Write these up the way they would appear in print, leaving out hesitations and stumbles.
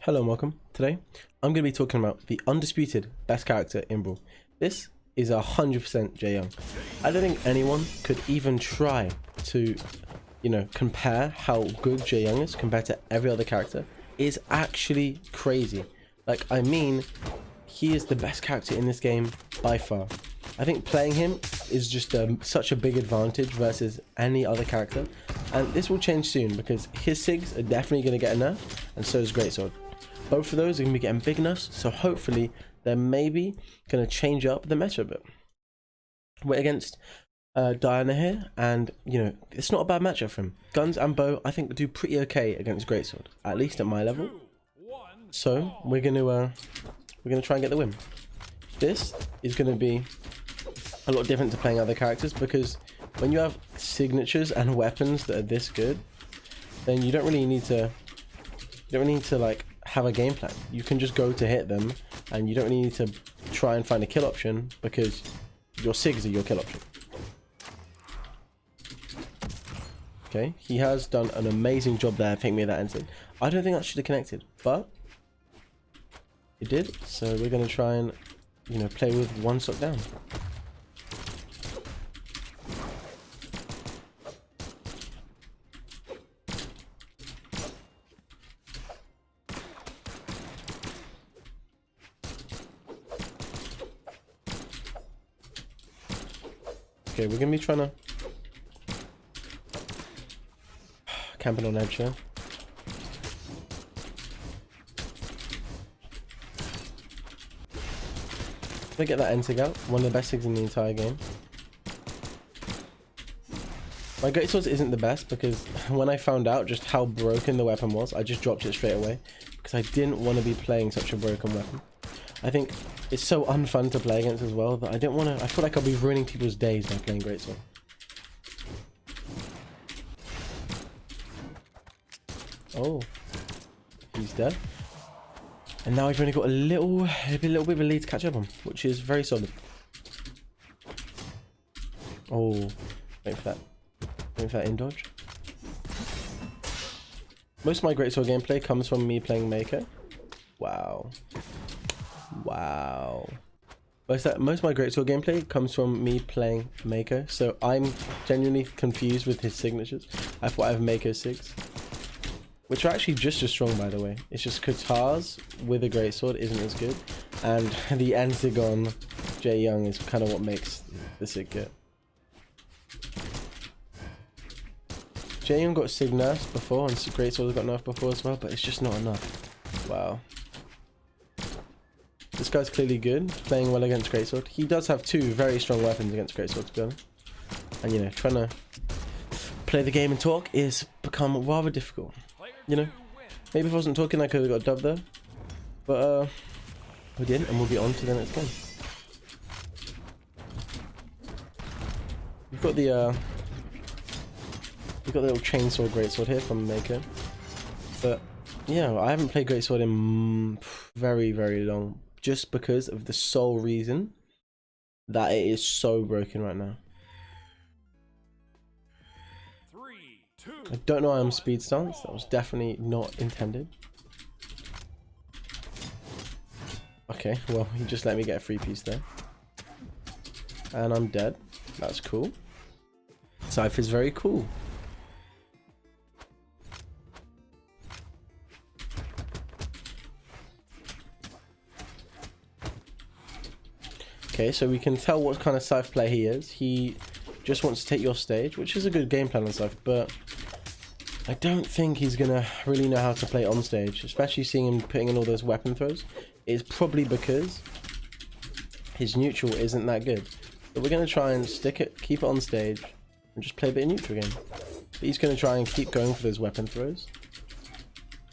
Hello and welcome. Today, I'm going to be talking about the undisputed best character in Brawl. This is 100% Jae Young. I don't think anyone could even try to, compare how good Jae Young is compared to every other character. It is actually crazy. He is the best character in this game by far. I think playing him is just such a big advantage versus any other character. And this will change soon because his Sigs are definitely going to get a nerf, and so is Greatsword. Both of those are going to be getting big nerfs, so hopefully they're maybe going to change up the meta a bit. We're against Diana here, and it's not a bad matchup for him. Guns and bow, I think, do pretty okay against Greatsword, at least at my level. So we're gonna try and get the win. This is going to be a lot different to playing other characters because when you have signatures and weapons that are this good, then you don't really need to like have a game plan. You can just go to hit them, and you don't really need to try and find a kill option because your Sigs are your kill option. Okay, he has done an amazing job there picking me that instant. I don't think that should have connected, but it did. So we're gonna try and play with one stock down. Okay, we're gonna be trying to camping on edge here. Look at that end sig out, one of the best sigs in the entire game. My Greatsword isn't the best because when I found out just how broken the weapon was, I just dropped it straight away because I didn't want to be playing such a broken weapon. I think it's so unfun to play against as well that I don't want to. I feel like I'll be ruining people's days by playing Greatsword. Oh, he's dead. And now we've only got a little bit of a lead to catch up on, which is very solid. Oh, wait for that. Wait for that in dodge. Most of my Greatsword gameplay comes from me playing Mako. Wow. Wow. Most of my Greatsword gameplay comes from me playing Mako, so I'm genuinely confused with his signatures. I thought I have Mako Sigs, which are actually just as strong, by the way. It's just Katars with a Greatsword isn't as good, and the end sig on Jae Young is kind of what makes the sig good. Jae Young got sig nerfed before, and Greatsword got nerfed before as well, but it's just not enough. Wow. This guy's clearly good, playing well against Greatsword. He does have two very strong weapons against Greatsword, to be honest. And trying to play the game and talk is become rather difficult. Maybe if I wasn't talking I could have got dubbed there. But we didn't, and we'll be on to the next game. We've got the little chainsaw Greatsword here from Mako. But yeah, I haven't played Greatsword in very, very long. Just because of the sole reason that it is so broken right now. 3, 2, I don't know why I'm speed stance. That was definitely not intended. Okay, well, he just let me get a free piece there. And I'm dead. That's cool. Scythe is very cool. Okay, so we can tell what kind of Scythe player he is. He just wants to take your stage, which is a good game plan on Scythe, but I don't think he's gonna really know how to play on stage, especially seeing him putting in all those weapon throws. It's probably because his neutral isn't that good. But we're gonna try and stick it, keep it on stage, and just play a bit of neutral game. But he's gonna try and keep going for those weapon throws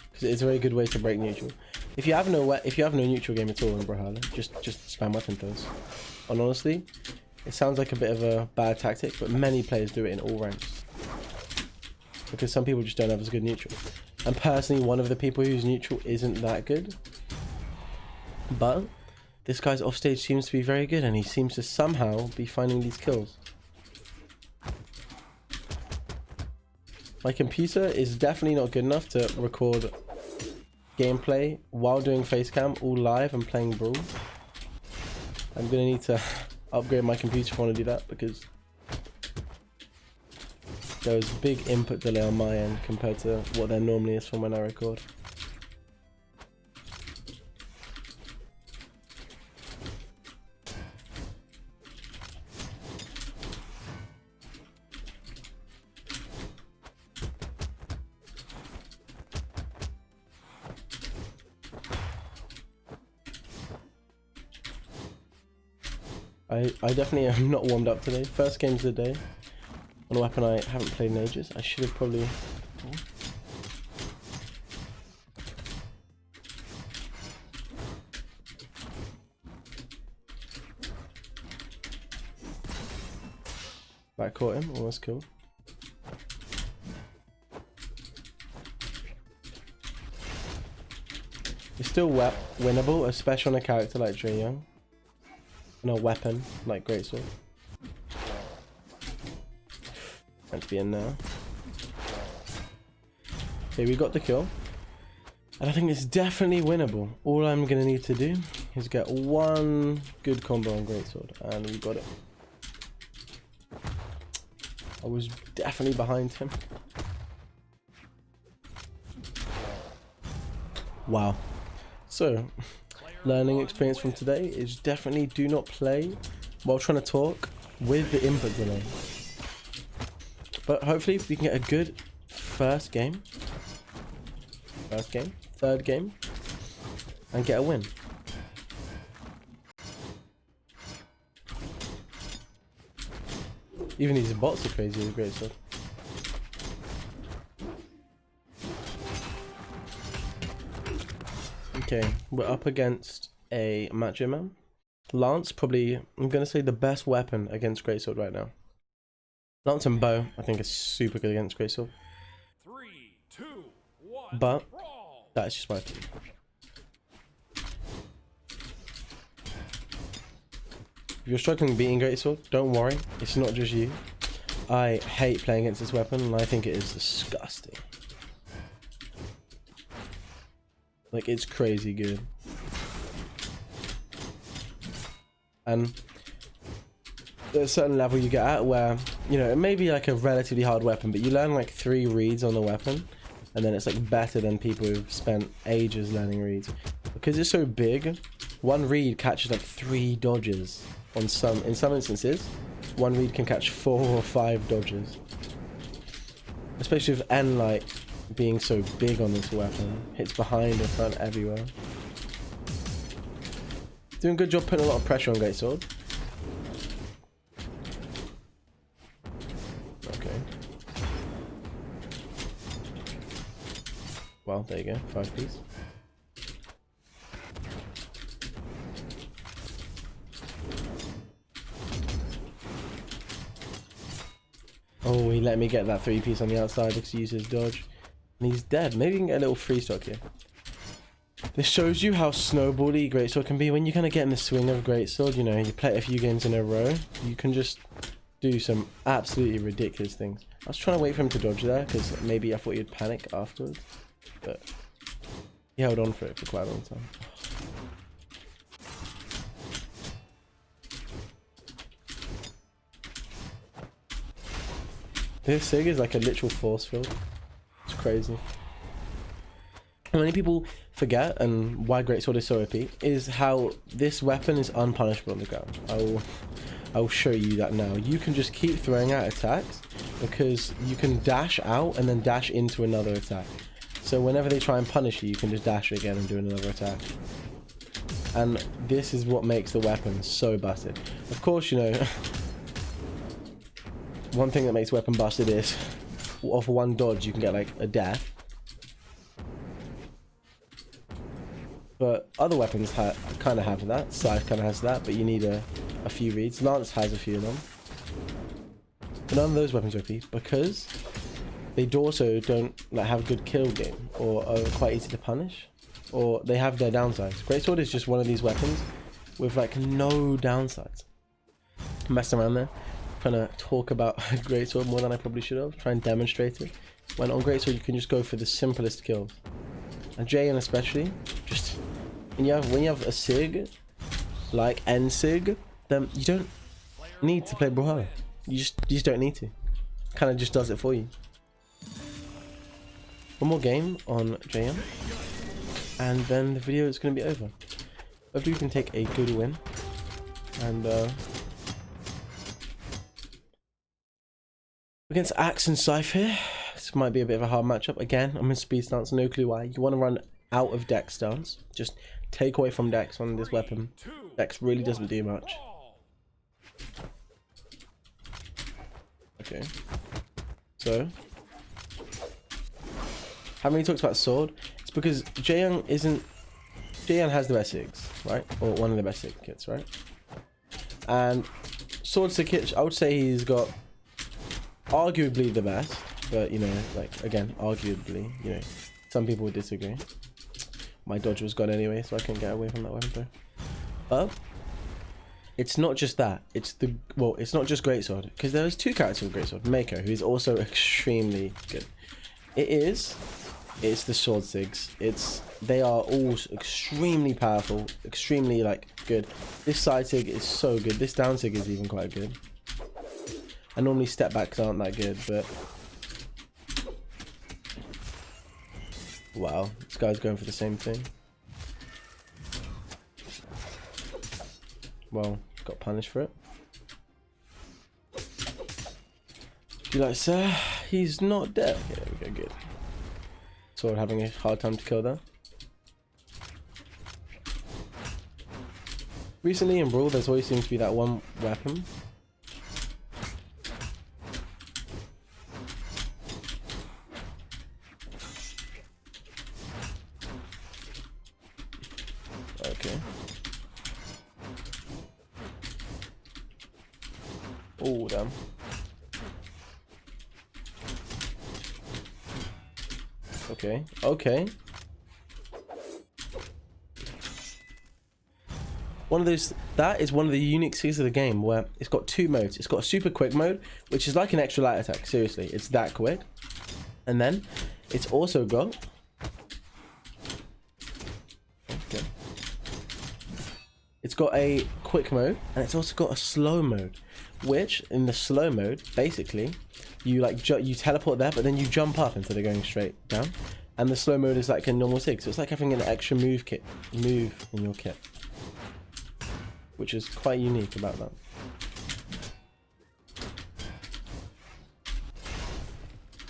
because it's a very good way to break neutral. If you have no neutral game at all in Brawlhalla, just spam weapon throws. And honestly, it sounds like a bit of a bad tactic, but many players do it in all ranks. Because some people just don't have as good neutral. And personally, one of the people whose neutral isn't that good. But this guy's offstage seems to be very good, and he seems to somehow be finding these kills. My computer is definitely not good enough to record gameplay while doing face cam, all live and playing Brawl. I'm gonna need to upgrade my computer if I want to do that, because there was big input delay on my end compared to what there normally is from when I record. I definitely am not warmed up today. First games of the day on a weapon I haven't played in ages. I should have probably... That caught him. Oh, that's cool. It's still winnable, especially on a character like Dre Young. And a weapon like Greatsword. Meant to be in now. Okay, we got the kill. And I think it's definitely winnable. All I'm gonna need to do is get one good combo on Greatsword, and we got it. I was definitely behind him. Wow. So, learning experience from today is definitely do not play while trying to talk with the input delay. But hopefully we can get a good third game, and get a win. Even these bots are crazy with Greatsword. Okay, we're up against a Macho Man. Lance, probably, I'm going to say the best weapon against Greatsword right now. Lance and bow, I think, is super good against Greatsword. 3, 2, 1. But Brawl. that's just my opinion. If you're struggling beating Greatsword, don't worry, it's not just you. I hate playing against this weapon, and I think it is disgusting. Like, it's crazy good. And there's a certain level you get at where, you know, it may be like a relatively hard weapon, but you learn like 3 reads on the weapon, and then it's like better than people who've spent ages learning reads. Because it's so big, 1 read catches like 3 dodges. In some instances, 1 read can catch 4 or 5 dodges. Especially with N like being so big on this weapon. Hits behind and front everywhere. Doing a good job putting a lot of pressure on Greatsword. Okay. Well, there you go. 5 piece. Oh, he let me get that 3 piece on the outside because he used his dodge. And he's dead. Maybe we can get a little free stock here. This shows you how snowbally Greatsword can be. When you kind of get in the swing of Greatsword, you know, you play it a few games in a row, you can just do some absolutely ridiculous things. I was trying to wait for him to dodge there because maybe I thought he'd panic afterwards. But he held on for it for quite a long time. This Sig is like a literal force field. It's crazy. And many people forget, and why Greatsword is so OP, is how this weapon is unpunishable on the ground. I'll show you that now. You can just keep throwing out attacks because you can dash out and then dash into another attack. So whenever they try and punish you, you can just dash again and do another attack. And this is what makes the weapon so busted. Of course, you know, one thing that makes weapon busted is off 1 dodge you can get like a death. But other weapons kind of have that. Scythe kind of has that, but you need a few reads. Lance has a few of them. But none of those weapons are OP because they also don't like have a good kill game or are quite easy to punish, or they have their downsides. Greatsword is just one of these weapons with like no downsides. Messed around there, trying to talk about Greatsword more than I probably should have. Try and demonstrate it. When on Greatsword you can just go for the simplest kills. and Jayan especially, just when you have a Sig like N Sig, then you don't need to play Brawlhalla. You just don't need to. Kind of just does it for you. One more game on Jayan, and then the video is going to be over. Hopefully we can take a good win, and against Axe and Scythe here. This might be a bit of a hard matchup. Again, I'm in speed stance, no clue why. You want to run out of Dex stance. Just take away from Dex on this weapon. Dex really doesn't do much. Okay. So, how many talks about sword? It's because Jayan has the best Sigs, right? Or one of the best Sig kits, right? And sword Sig kit, I would say he's got arguably the best, but you know, like again, arguably, you know, some people would disagree. My dodge was gone anyway, so I couldn't get away from that weapon though. But it's not just that. It's not just Greatsword, because there's two characters with Greatsword. Mako, who is also extremely good. It's the sword Sigs. They are all extremely powerful, extremely like good. This side Sig is so good. This down Sig is even quite good. I normally step backs aren't that good, but wow, this guy's going for the same thing. Well, got punished for it. You like, sir? He's not dead. Yeah, there we go, good. Sword having a hard time to kill that. Recently in Brawl, there's always seems to be that one weapon. Okay. Oh, damn. Okay, okay. That is one of the unique things of the game where it's got two modes. It's got a super quick mode, which is like an extra light attack. Seriously, it's that quick. And then it's also got... Okay. It's got a quick mode, and it's also got a slow mode, which in the slow mode, basically, you like you teleport there, but then you jump up instead of going straight down. And the slow mode is like a normal Sig, so it's like having an extra move in your kit, which is quite unique about that.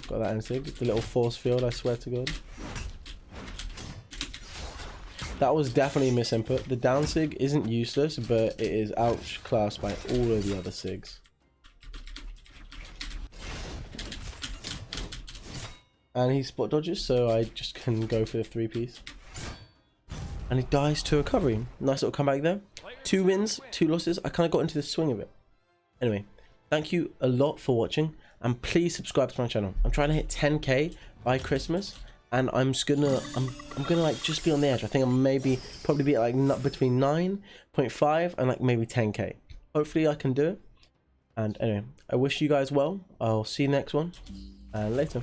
Got that in Sig, the little force field, I swear to God. That was definitely a misinput. The down Sig isn't useless, but it is outclassed by all of the other Sigs. And he spot dodges, so I just can go for the 3-piece. And he dies to recovery. Nice little comeback there. 2 wins, 2 losses. I kind of got into the swing of it. Anyway, thank you a lot for watching, and please subscribe to my channel. I'm trying to hit 10k by Christmas, and I'm gonna like just be on the edge. I think I'm probably be at like between 9.5 and like maybe 10k. Hopefully I can do it. And anyway, I wish you guys well. I'll see you next one, and later.